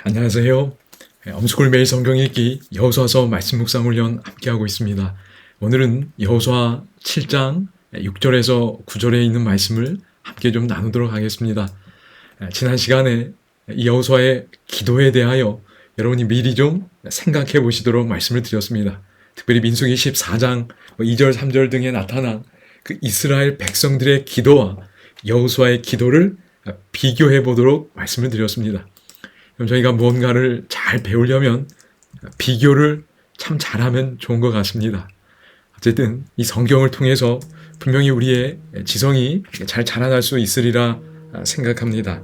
안녕하세요. 엄스쿨 매일 성경 읽기 여호수아서 말씀 묵상 훈련 함께하고 있습니다. 오늘은 여호수아 7장 6절에서 9절에 있는 말씀을 함께 좀 나누도록 하겠습니다. 지난 시간에 이 여호수아의 기도에 대하여 여러분이 미리 좀 생각해 보시도록 말씀을 드렸습니다. 특별히 민수기 14장 2절, 3절 등에 나타난 그 이스라엘 백성들의 기도와 여호수아의 기도를 비교해 보도록 말씀을 드렸습니다. 그럼 저희가 무언가를 잘 배우려면 비교를 참 잘하면 좋은 것 같습니다. 어쨌든 이 성경을 통해서 분명히 우리의 지성이 잘 자라날 수 있으리라 생각합니다.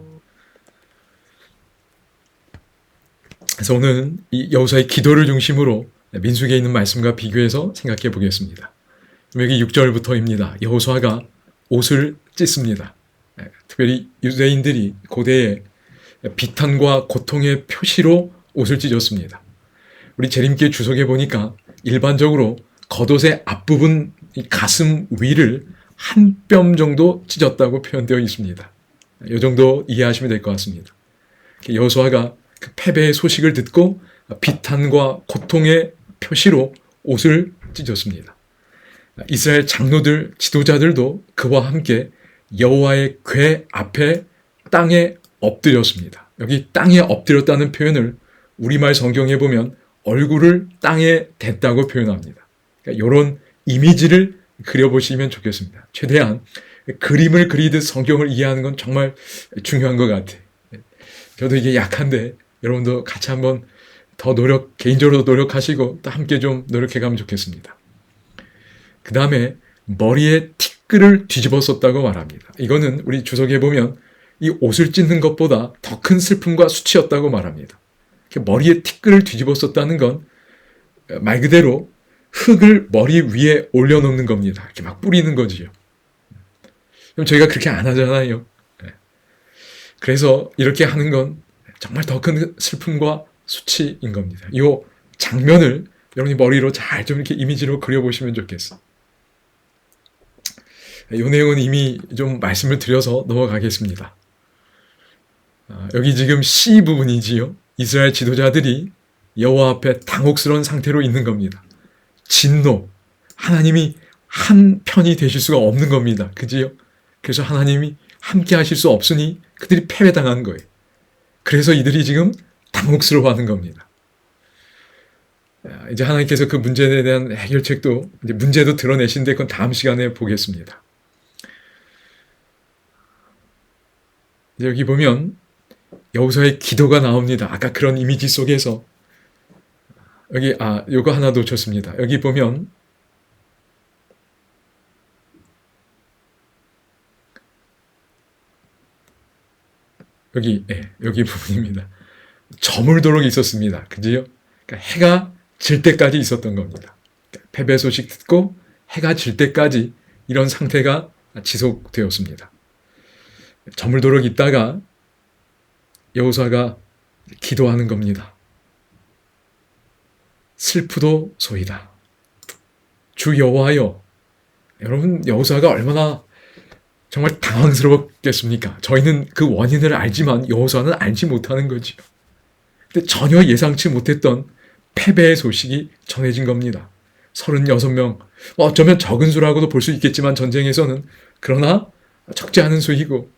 그래서 오늘 이 여호수아의 기도를 중심으로 민수기에 있는 말씀과 비교해서 생각해 보겠습니다. 여기 6절부터입니다. 여호수아가 옷을 찢습니다. 특별히 유대인들이 고대에 비탄과 고통의 표시로 옷을 찢었습니다. 우리 재림기의 주석에 보니까 일반적으로 겉옷의 앞부분 가슴 위를 한 뼘 정도 찢었다고 표현되어 있습니다. 이 정도 이해하시면 될 것 같습니다. 여호수아가 그 패배의 소식을 듣고 비탄과 고통의 표시로 옷을 찢었습니다. 이스라엘 장로들, 지도자들도 그와 함께 여호와의 궤 앞에 땅에 엎드렸습니다. 여기 땅에 엎드렸다는 표현을 우리말 성경에 보면 얼굴을 땅에 댔다고 표현합니다. 그러니까 이런 이미지를 그려보시면 좋겠습니다. 최대한 그림을 그리듯 성경을 이해하는 건 정말 중요한 것 같아요. 저도 이게 약한데 여러분도 같이 한번 더 개인적으로 노력하시고 또 함께 좀 노력해가면 좋겠습니다. 그 다음에 머리에 티끌을 뒤집어 썼다고 말합니다. 이거는 우리 주석에 보면 이 옷을 찢는 것보다 더 큰 슬픔과 수치였다고 말합니다. 머리에 티끌을 뒤집어 썼다는 건 말 그대로 흙을 머리 위에 올려놓는 겁니다. 이렇게 막 뿌리는 거지요. 그럼 저희가 그렇게 안 하잖아요. 그래서 이렇게 하는 건 정말 더 큰 슬픔과 수치인 겁니다. 이 장면을 여러분이 머리로 잘 좀 이렇게 이미지로 그려보시면 좋겠어. 이 내용은 이미 좀 말씀을 드려서 넘어가겠습니다. 여기 지금 C 부분이지요. 이스라엘 지도자들이 여호와 앞에 당혹스러운 상태로 있는 겁니다. 진노. 하나님이 한 편이 되실 수가 없는 겁니다. 그지요? 그래서 하나님이 함께 하실 수 없으니 그들이 패배당한 거예요. 그래서 이들이 지금 당혹스러워하는 겁니다. 이제 하나님께서 그 문제에 대한 해결책도, 이제 문제도 드러내신데 그건 다음 시간에 보겠습니다. 여기 보면 여호수아의 기도가 나옵니다. 아까 그런 이미지 속에서 여기 요거 하나 놓쳤습니다. 여기 보면 여기 부분입니다. 저물도록 있었습니다. 그지요? 그러니까 해가 질 때까지 있었던 겁니다. 그러니까 패배 소식 듣고 해가 질 때까지 이런 상태가 지속되었습니다. 저물도록 있다가 여호수아가 기도하는 겁니다. 슬프도소이다. 주 여호와여. 여러분, 여호수아가 얼마나 정말 당황스러웠겠습니까? 저희는 그 원인을 알지만 여호수아는 알지 못하는 거지요. 근데 전혀 예상치 못했던 패배의 소식이 전해진 겁니다. 36명. 어쩌면 적은 수라고도 볼 수 있겠지만 전쟁에서는, 그러나 적지 않은 수이고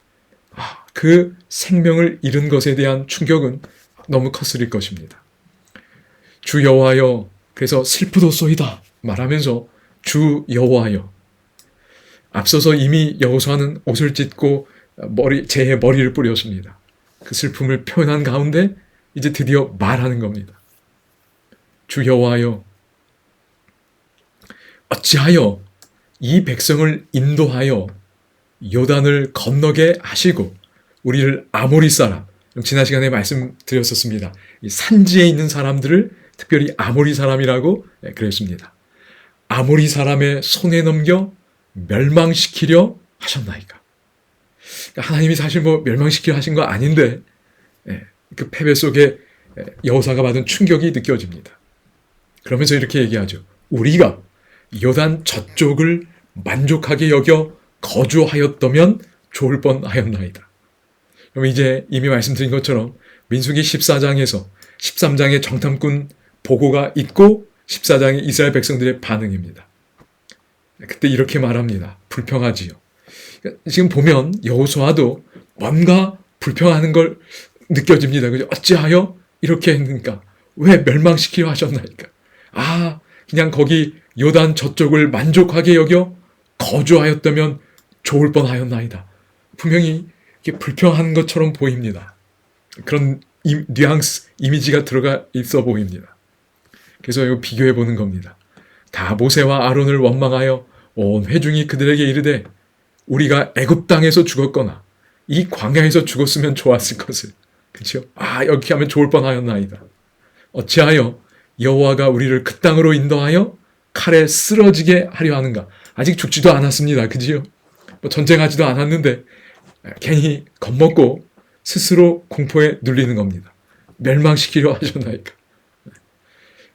그 생명을 잃은 것에 대한 충격은 너무 컸을 것입니다. 주 여호와여. 그래서 슬프도소이다 말하면서 주 여호와여. 앞서서 이미 여호수아는 옷을 찢고 재에 머리를 뿌렸습니다. 그 슬픔을 표현한 가운데 이제 드디어 말하는 겁니다. 주 여호와여. 어찌하여 이 백성을 인도하여 요단을 건너게 하시고 우리를 아모리 사람, 지난 시간에 말씀드렸었습니다. 이 산지에 있는 사람들을 특별히 아모리 사람이라고 그랬습니다. 아모리 사람의 손에 넘겨 멸망시키려 하셨나이까. 하나님이 사실 멸망시키려 하신 거 아닌데 그 패배 속에 여호수아가 받은 충격이 느껴집니다. 그러면서 이렇게 얘기하죠. 우리가 요단 저쪽을 만족하게 여겨 거주하였다면 좋을 뻔하였나이다. 그럼 이제 이미 말씀드린 것처럼 민수기 14장에서 13장의 정탐꾼 보고가 있고 14장의 이스라엘 백성들의 반응입니다. 그때 이렇게 말합니다. 불평하지요. 지금 보면 여호수아도 뭔가 불평하는 걸 느껴집니다. 그죠? 어찌하여 이렇게 했는가? 왜 멸망시키려 하셨나이까? 아, 그냥 거기 요단 저쪽을 만족하게 여겨 거주하였다면 좋을 뻔하였나이다. 분명히 이렇게 불평한 것처럼 보입니다. 그런 뉘앙스, 이미지가 들어가 있어 보입니다. 그래서 이거 비교해 보는 겁니다. 다 모세와 아론을 원망하여 온 회중이 그들에게 이르되 우리가 애굽 땅에서 죽었거나 이 광야에서 죽었으면 좋았을 것을. 그렇죠? 아, 여기 하면 좋을 뻔하였나이다. 어찌하여 여호와가 우리를 그 땅으로 인도하여 칼에 쓰러지게 하려 하는가? 아직 죽지도 않았습니다. 그지요? 뭐 전쟁하지도 않았는데 괜히 겁먹고 스스로 공포에 눌리는 겁니다. 멸망시키려 하셨나이까?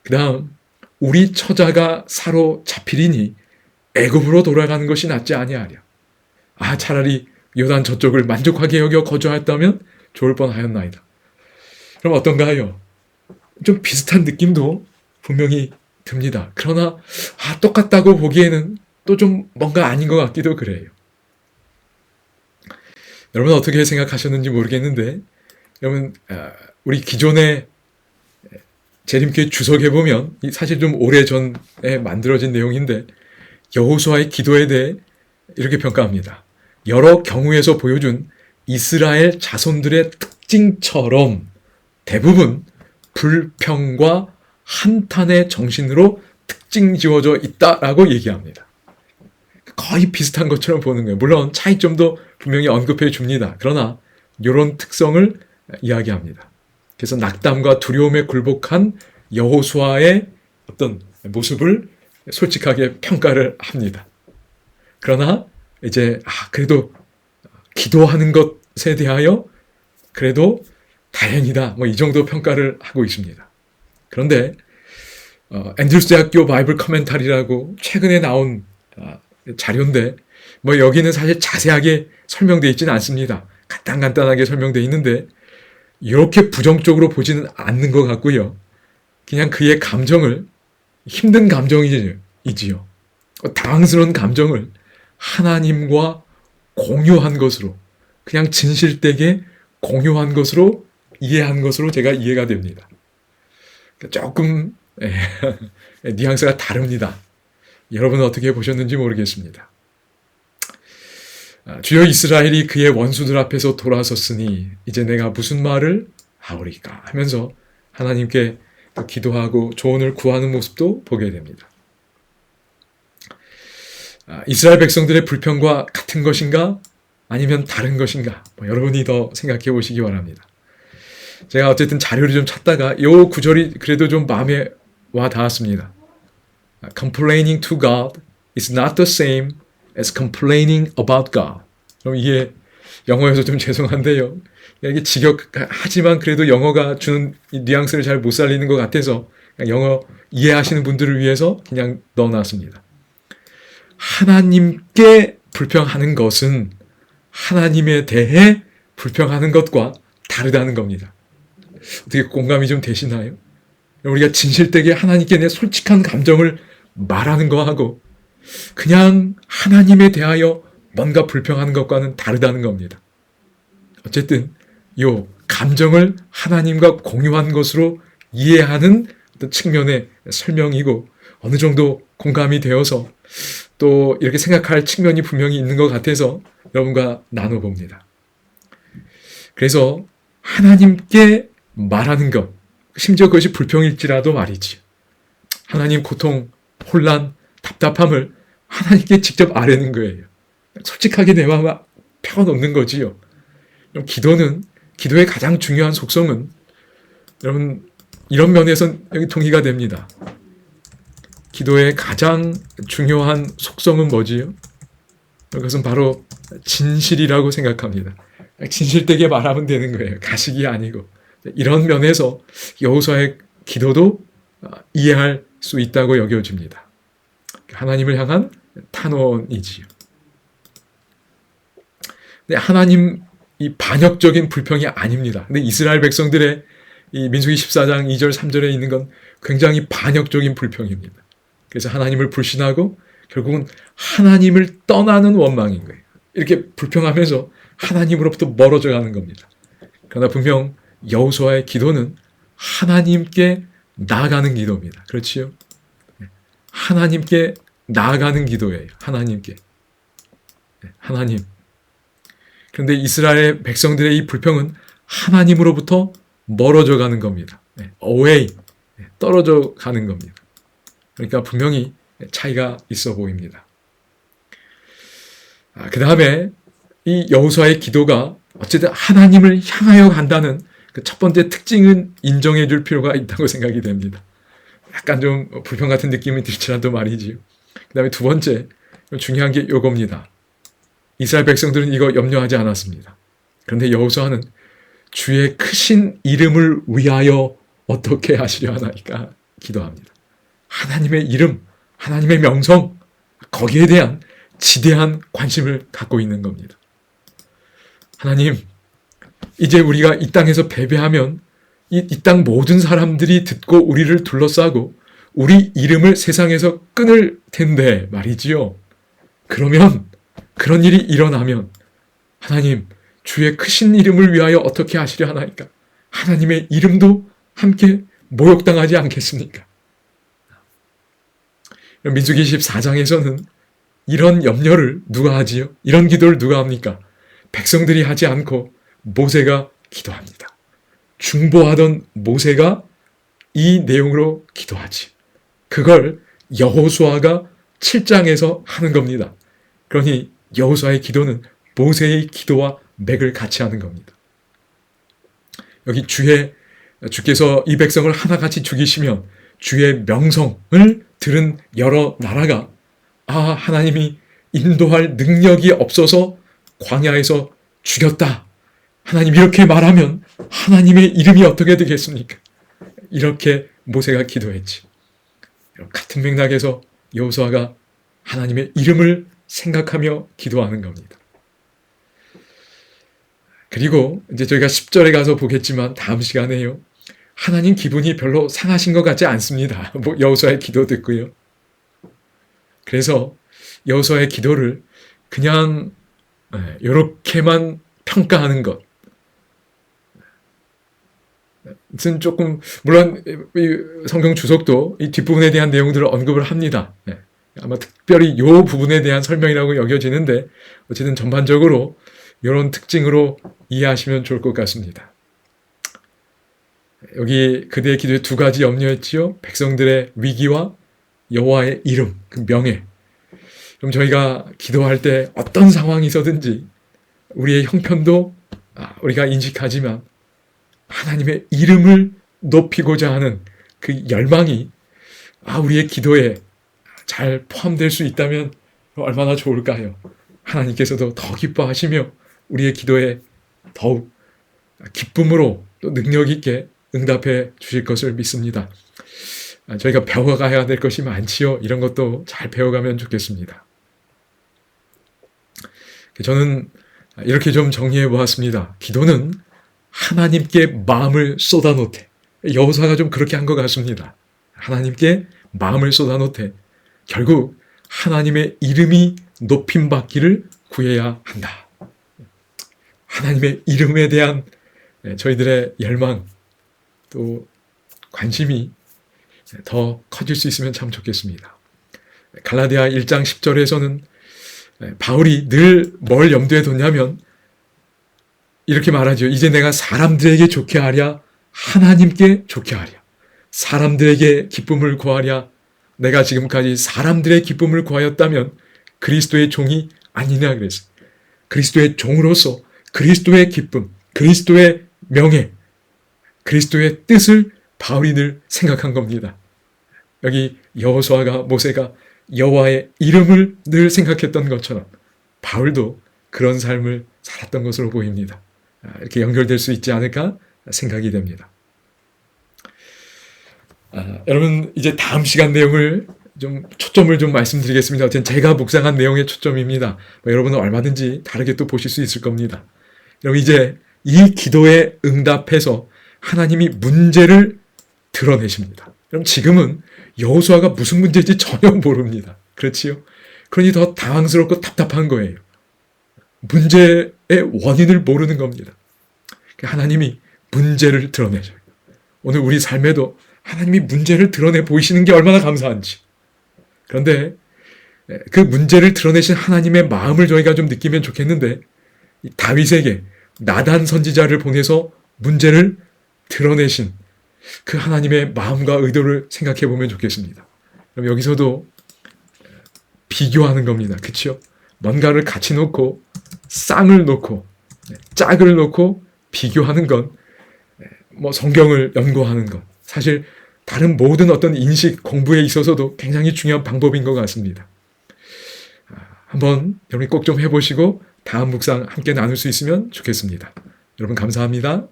그 다음 우리 처자가 사로잡히리니 애굽으로 돌아가는 것이 낫지 아니하랴. 아, 차라리 요단 저쪽을 만족하게 여겨 거주하였다면 좋을 뻔하였나이다. 그럼 어떤가요? 좀 비슷한 느낌도 분명히 듭니다. 그러나 똑같다고 보기에는 또 좀 뭔가 아닌 것 같기도 그래요. 여러분 어떻게 생각하셨는지 모르겠는데 여러분 우리 기존의 재림교회 주석에 보면 사실 좀 오래전에 만들어진 내용인데 여호수아의 기도에 대해 이렇게 평가합니다. 여러 경우에서 보여준 이스라엘 자손들의 특징처럼 대부분 불평과 한탄의 정신으로 특징 지어져 있다라고 얘기합니다. 거의 비슷한 것처럼 보는 거예요. 물론 차이점도 분명히 언급해 줍니다. 그러나 이런 특성을 이야기합니다. 그래서 낙담과 두려움에 굴복한 여호수아의 어떤 모습을 솔직하게 평가를 합니다. 그러나 이제 그래도 기도하는 것에 대하여 그래도 다행이다. 뭐 이 정도 평가를 하고 있습니다. 그런데 앤드루스 대학교 바이블 커멘터리라고 최근에 나온 자료인데 뭐 여기는 사실 자세하게 설명되어 있지는 않습니다. 간단하게 설명되어 있는데 이렇게 부정적으로 보지는 않는 것 같고요. 그냥 그의 감정을 힘든 감정이지요. 당황스러운 감정을 하나님과 공유한 것으로 그냥 진실되게 공유한 것으로 이해한 것으로 제가 이해가 됩니다. 조금 뉘앙스가 다릅니다. 여러분은 어떻게 보셨는지 모르겠습니다. 주여 이스라엘이 그의 원수들 앞에서 돌아섰으니 이제 내가 무슨 말을 하오리까 하면서 하나님께 기도하고 조언을 구하는 모습도 보게 됩니다. 이스라엘 백성들의 불평과 같은 것인가 아니면 다른 것인가 여러분이 더 생각해 보시기 바랍니다. 제가 어쨌든 자료를 좀 찾다가 이 구절이 그래도 좀 마음에 와 닿았습니다. Complaining to God is not the same as complaining about God. 그럼 이게 영어여서 좀 죄송한데요. 이게 직역하지만 그래도 영어가 주는 뉘앙스를 잘 못 살리는 것 같아서 영어 이해하시는 분들을 위해서 그냥 넣어놨습니다. 하나님께 불평하는 것은 하나님에 대해 불평하는 것과 다르다는 겁니다. 어떻게 공감이 좀 되시나요? 우리가 진실되게 하나님께 내 솔직한 감정을 말하는 거하고 그냥 하나님에 대하여 뭔가 불평하는 것과는 다르다는 겁니다. 어쨌든 이 감정을 하나님과 공유한 것으로 이해하는 어떤 측면의 설명이고 어느 정도 공감이 되어서 또 이렇게 생각할 측면이 분명히 있는 것 같아서 여러분과 나눠봅니다. 그래서 하나님께 말하는 것, 심지어 그것이 불평일지라도 말이지. 하나님 고통, 혼란, 답답함을 하나님께 직접 아뢰는 거예요. 솔직하게 내 마음을 펴놓는 거지요. 그럼 기도의 가장 중요한 속성은 여러분 이런 면에선 여기 동의가 됩니다. 기도의 가장 중요한 속성은 뭐지요? 그것은 바로 진실이라고 생각합니다. 진실되게 말하면 되는 거예요. 가식이 아니고. 이런 면에서 여호수아의 기도도 이해할 수 있다고 여겨집니다. 하나님을 향한 탄원이지요. 하나님 이 반역적인 불평이 아닙니다. 근데 이스라엘 백성들의 이 민수기 14장 2절 3절에 있는 건 굉장히 반역적인 불평입니다. 그래서 하나님을 불신하고 결국은 하나님을 떠나는 원망인 거예요. 이렇게 불평하면서 하나님으로부터 멀어져 가는 겁니다. 그러나 분명 여호수아의 기도는 하나님께 나아가는 기도입니다. 그렇지요? 하나님께 나아가는 기도예요. 하나님께. 하나님. 그런데 이스라엘 백성들의 이 불평은 하나님으로부터 멀어져 가는 겁니다. away, 떨어져 가는 겁니다. 그러니까 분명히 차이가 있어 보입니다. 그 다음에 이 여호수아의 기도가 어쨌든 하나님을 향하여 간다는 그 첫 번째 특징은 인정해 줄 필요가 있다고 생각이 됩니다. 약간 좀 불평 같은 느낌이 들지라도 말이지요. 그 다음에 두 번째, 중요한 게 요겁니다. 이스라엘 백성들은 이거 염려하지 않았습니다. 그런데 여호수아는 주의 크신 이름을 위하여 어떻게 하시려 하나이까 기도합니다. 하나님의 이름, 하나님의 명성, 거기에 대한 지대한 관심을 갖고 있는 겁니다. 하나님, 이제 우리가 이 땅에서 패배하면 이 땅 모든 사람들이 듣고 우리를 둘러싸고 우리 이름을 세상에서 끊을 텐데 말이지요. 그러면 그런 일이 일어나면 하나님, 주의 크신 이름을 위하여 어떻게 하시려 하나이까? 하나님의 이름도 함께 모욕당하지 않겠습니까? 민수기 14장에서는 이런 염려를 누가 하지요? 이런 기도를 누가 합니까? 백성들이 하지 않고 모세가 기도합니다. 중보하던 모세가 이 내용으로 기도하지. 그걸 여호수아가 7장에서 하는 겁니다. 그러니 여호수아의 기도는 모세의 기도와 맥을 같이 하는 겁니다. 여기 주께서 이 백성을 하나같이 죽이시면 주의 명성을 들은 여러 나라가 하나님이 인도할 능력이 없어서 광야에서 죽였다. 하나님 이렇게 말하면 하나님의 이름이 어떻게 되겠습니까? 이렇게 모세가 기도했지. 같은 맥락에서 여호수아가 하나님의 이름을 생각하며 기도하는 겁니다. 그리고 이제 저희가 10절에 가서 보겠지만 다음 시간에요. 하나님 기분이 별로 상하신 것 같지 않습니다. 여호수아의 기도 듣고요. 그래서 여호수아의 기도를 그냥 이렇게만 평가하는 것. 무슨 조금 물론 성경 주석도 이 뒷부분에 대한 내용들을 언급을 합니다. 아마 특별히 이 부분에 대한 설명이라고 여겨지는데 어쨌든 전반적으로 이런 특징으로 이해하시면 좋을 것 같습니다. 여기 그대의 기도에 두 가지 염려했지요. 백성들의 위기와 여호와의 이름, 그 명예. 그럼 저희가 기도할 때 어떤 상황이 있어든지 우리의 형편도 우리가 인식하지만 하나님의 이름을 높이고자 하는 그 열망이 우리의 기도에 잘 포함될 수 있다면 얼마나 좋을까요? 하나님께서도 더 기뻐하시며 우리의 기도에 더욱 기쁨으로 또 능력 있게 응답해 주실 것을 믿습니다. 저희가 배워가야 될 것이 많지요. 이런 것도 잘 배워가면 좋겠습니다. 저는 이렇게 좀 정리해 보았습니다. 기도는 하나님께 마음을 쏟아놓되, 여호수아가 좀 그렇게 한 것 같습니다. 하나님께 마음을 쏟아놓되 결국 하나님의 이름이 높임받기를 구해야 한다. 하나님의 이름에 대한 저희들의 열망 또 관심이 더 커질 수 있으면 참 좋겠습니다. 갈라디아 1장 10절에서는 바울이 늘 뭘 염두에 뒀냐면 이렇게 말하죠. 이제 내가 사람들에게 좋게 하랴 하나님께 좋게 하랴. 사람들에게 기쁨을 구하랴. 내가 지금까지 사람들의 기쁨을 구하였다면 그리스도의 종이 아니냐 그랬어요. 그리스도의 종으로서 그리스도의 기쁨, 그리스도의 명예, 그리스도의 뜻을 바울이 늘 생각한 겁니다. 여기 여호수아가 모세가 여호와의 이름을 늘 생각했던 것처럼 바울도 그런 삶을 살았던 것으로 보입니다. 이렇게 연결될 수 있지 않을까 생각이 됩니다. 여러분 이제 다음 시간 내용을 좀 초점을 좀 말씀드리겠습니다. 어쨌든 제가 묵상한 내용의 초점입니다. 여러분은 얼마든지 다르게 또 보실 수 있을 겁니다. 여러분 이제 이 기도에 응답해서 하나님이 문제를 드러내십니다. 그럼 지금은 여호수아가 무슨 문제인지 전혀 모릅니다. 그렇지요? 그러니 더 당황스럽고 답답한 거예요. 문제의 원인을 모르는 겁니다. 하나님이 문제를 드러내셔요. 오늘 우리 삶에도 하나님이 문제를 드러내 보이시는 게 얼마나 감사한지. 그런데 그 문제를 드러내신 하나님의 마음을 저희가 좀 느끼면 좋겠는데, 다윗에게 나단 선지자를 보내서 문제를 드러내신 그 하나님의 마음과 의도를 생각해 보면 좋겠습니다. 그럼 여기서도 비교하는 겁니다. 그렇죠? 뭔가를 같이 놓고 쌍을 놓고 짝을 놓고 비교하는 건 성경을 연구하는 것, 사실 다른 모든 어떤 인식 공부에 있어서도 굉장히 중요한 방법인 것 같습니다. 한번 여러분이 꼭 좀 해보시고 다음 묵상 함께 나눌 수 있으면 좋겠습니다. 여러분 감사합니다.